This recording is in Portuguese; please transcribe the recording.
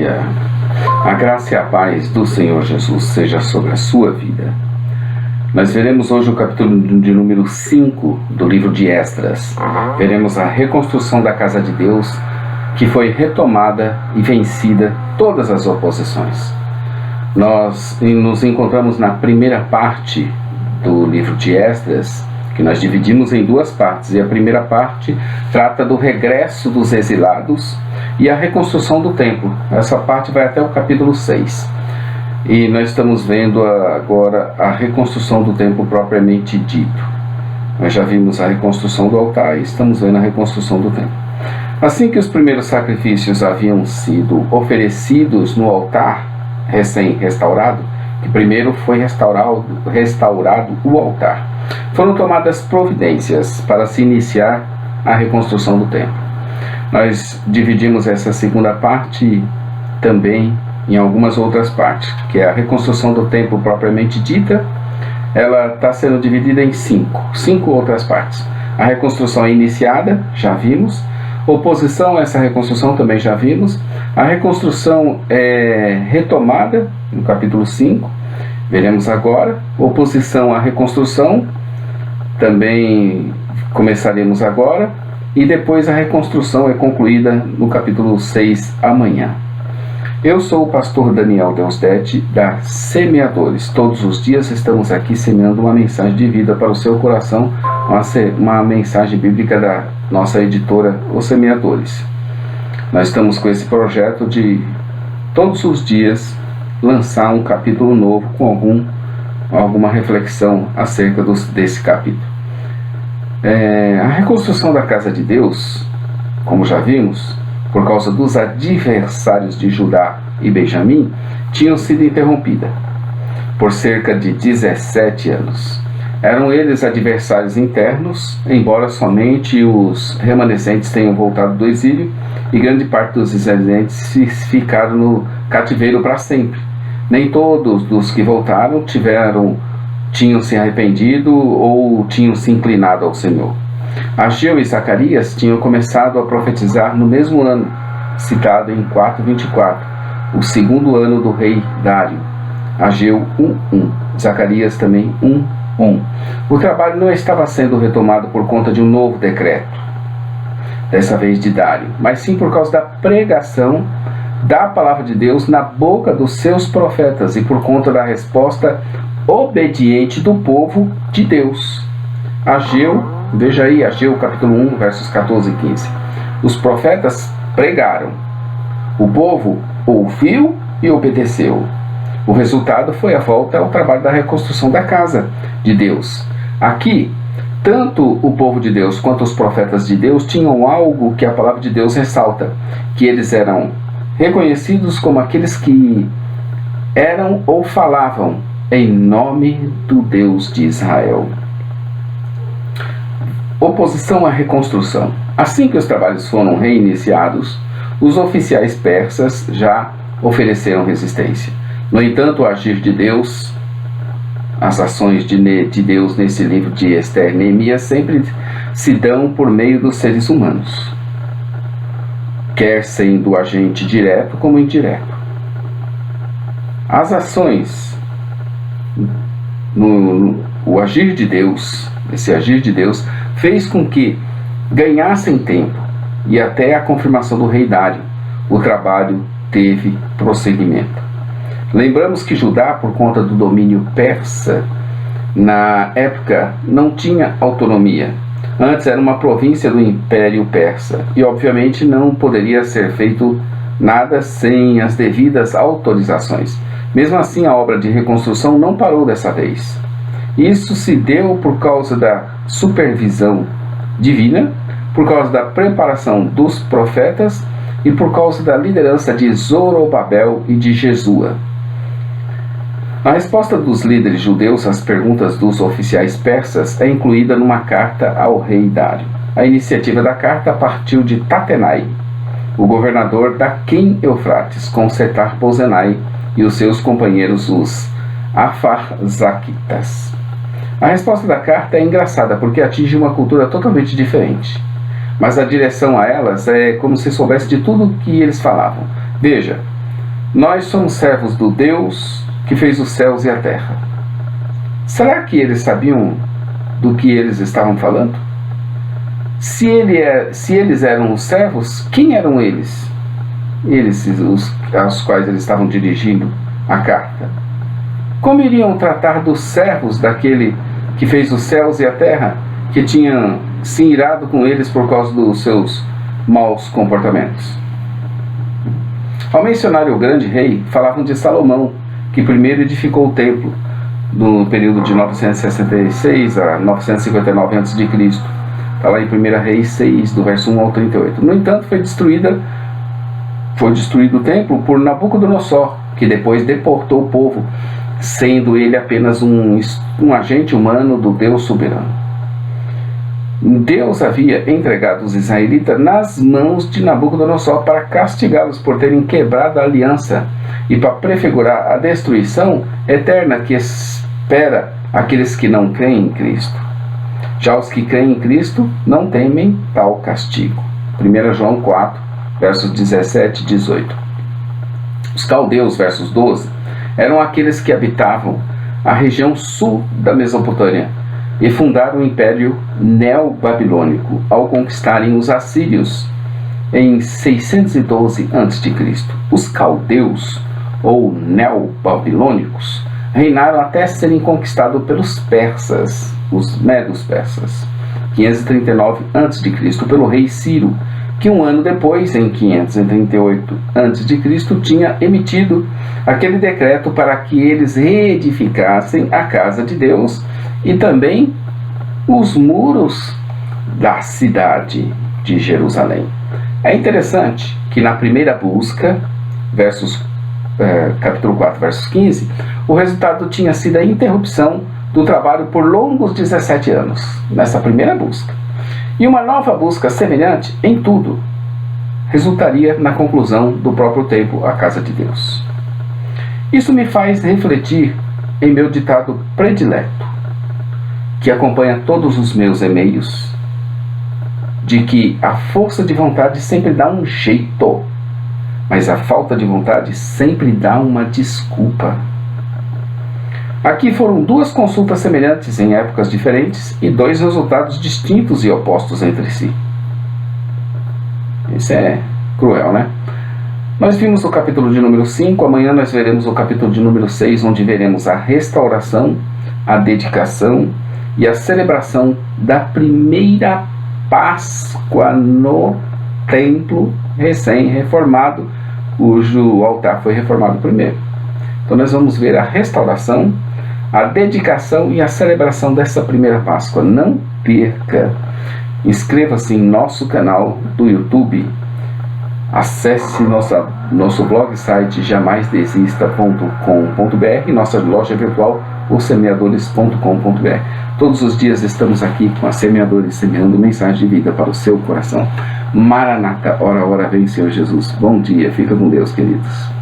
dia. A graça e a paz do Senhor Jesus seja sobre a sua vida. Nós veremos hoje o capítulo de número 5 do livro de Esdras. Veremos a reconstrução da casa de Deus, que foi retomada e vencida todas as oposições. Nós nos encontramos na primeira parte do livro de Esdras, que nós dividimos em duas partes, e a primeira parte trata do regresso dos exilados e a reconstrução do templo. Essa parte vai até o capítulo 6. E nós estamos vendo agora a reconstrução do templo propriamente dito. Nós já vimos a reconstrução do altar e estamos vendo a reconstrução do templo. Assim que os primeiros sacrifícios haviam sido oferecidos no altar recém-restaurado, que primeiro foi restaurado o altar, foram tomadas providências para se iniciar a reconstrução do templo. Nós dividimos essa segunda parte também em algumas outras partes, que é a reconstrução do templo propriamente dita. Ela está sendo dividida em cinco outras partes. A reconstrução é iniciada, já vimos. Oposição a essa reconstrução também já vimos. A reconstrução é retomada, no capítulo 5, veremos agora. Oposição à reconstrução, também começaremos agora. E depois a reconstrução é concluída no capítulo 6, amanhã. Eu sou o pastor Daniel Deusdete, da Semeadores. Todos os dias estamos aqui semeando uma mensagem de vida para o seu coração, uma mensagem bíblica da nossa editora, Os Semeadores. Nós estamos com esse projeto de, todos os dias, lançar um capítulo novo com alguma reflexão acerca desse capítulo. A reconstrução da casa de Deus, como já vimos, por causa dos adversários de Judá e Benjamim, tinham sido interrompida por cerca de 17 anos. Eram eles adversários internos, embora somente os remanescentes tenham voltado do exílio, e grande parte dos israelitas ficaram no cativeiro para sempre. Nem todos dos que voltaram tinham se arrependido ou tinham se inclinado ao Senhor. Ageu e Zacarias tinham começado a profetizar no mesmo ano, citado em 4:24, o segundo ano do rei Dário. Ageu 1:1, Zacarias também 1:1. O trabalho não estava sendo retomado por conta de um novo decreto, dessa vez de Dário, mas sim por causa da pregação da palavra de Deus na boca dos seus profetas e por conta da resposta obediente do povo de Deus. Veja aí, Ageu capítulo 1, versos 14 e 15. Os profetas pregaram, o povo ouviu e obedeceu. O resultado foi a volta ao trabalho da reconstrução da casa de Deus. Aqui, tanto o povo de Deus quanto os profetas de Deus tinham algo que a palavra de Deus ressalta, que eles eram reconhecidos como aqueles que eram ou falavam em nome do Deus de Israel. Oposição à reconstrução. Assim que os trabalhos foram reiniciados, os oficiais persas já ofereceram resistência. No entanto, o agir de Deus, as ações de Deus nesse livro de Esther e Neemias sempre se dão por meio dos seres humanos, quer sendo agente direto como indireto. As ações, o agir de Deus, esse agir de Deus, fez com que ganhassem tempo, e até a confirmação do rei Dário, o trabalho teve prosseguimento. Lembramos que Judá, por conta do domínio persa, na época não tinha autonomia. Antes era uma província do Império Persa, e obviamente não poderia ser feito nada sem as devidas autorizações. Mesmo assim, a obra de reconstrução não parou dessa vez. Isso se deu por causa da supervisão divina, por causa da preparação dos profetas e por causa da liderança de Zorobabel e de Jesua. A resposta dos líderes judeus às perguntas dos oficiais persas é incluída numa carta ao rei Dário. A iniciativa da carta partiu de Tatenai, o governador da Quim-Eufrates, com Setar-Bozenai e os seus companheiros, os Afarzaquitas. A resposta da carta é engraçada porque atinge uma cultura totalmente diferente. Mas a direção a elas é como se soubesse de tudo o que eles falavam. Veja, Nós somos servos do Deus que fez os céus e a terra. Será que eles sabiam do que eles estavam falando? Se eles eram os servos, quem eram eles? Eles, aos quais eles estavam dirigindo a carta. Como iriam tratar dos servos daquele que fez os céus e a terra, que tinham se irado com eles por causa dos seus maus comportamentos? Ao mencionar o grande rei, falavam de Salomão, que primeiro edificou o templo, no período de 966 a 959 a.C. Está lá em 1 Reis 6, do verso 1 ao 38. No entanto, foi destruído o templo por Nabucodonosor, que depois deportou o povo, sendo ele apenas um agente humano do Deus soberano. Deus havia entregado os israelitas nas mãos de Nabucodonosor para castigá-los por terem quebrado a aliança e para prefigurar a destruição eterna que espera aqueles que não creem em Cristo. Já os que creem em Cristo não temem tal castigo. 1 João 4, versos 17 e 18. Os caldeus, versos 12, eram aqueles que habitavam a região sul da Mesopotâmia e fundaram o Império Neo-Babilônico ao conquistarem os assírios em 612 a.C. Os caldeus, ou neo-babilônicos, reinaram até serem conquistados pelos persas, os medos persas, 539 a.C., pelo rei Ciro, que um ano depois, em 538 a.C., tinha emitido aquele decreto para que eles reedificassem a casa de Deus e também os muros da cidade de Jerusalém. É interessante que na primeira busca, capítulo 4, versos 15, o resultado tinha sido a interrupção do trabalho por longos 17 anos, nessa primeira busca. E uma nova busca semelhante em tudo resultaria na conclusão do próprio templo, a casa de Deus. Isso me faz refletir em meu ditado predileto, que acompanha todos os meus e-mails, de que a força de vontade sempre dá um jeito, mas a falta de vontade sempre dá uma desculpa. Aqui foram duas consultas semelhantes em épocas diferentes e dois resultados distintos e opostos entre si. Isso é cruel, né? Nós vimos o capítulo de número 5, amanhã nós veremos o capítulo de número 6, onde veremos a restauração, a dedicação e a celebração da primeira Páscoa no templo recém-reformado, cujo altar foi reformado primeiro. Então nós vamos ver a restauração, a dedicação e a celebração dessa primeira Páscoa. Não perca! Inscreva-se em nosso canal do YouTube. Acesse nosso blog site jamaisdesista.com.br, nossa loja virtual ossemeadores.com.br. Todos os dias estamos aqui com a Semeadores, semeando mensagem de vida para o seu coração. Maranata, ora, ora, vem Senhor Jesus. Bom dia, fica com Deus, queridos.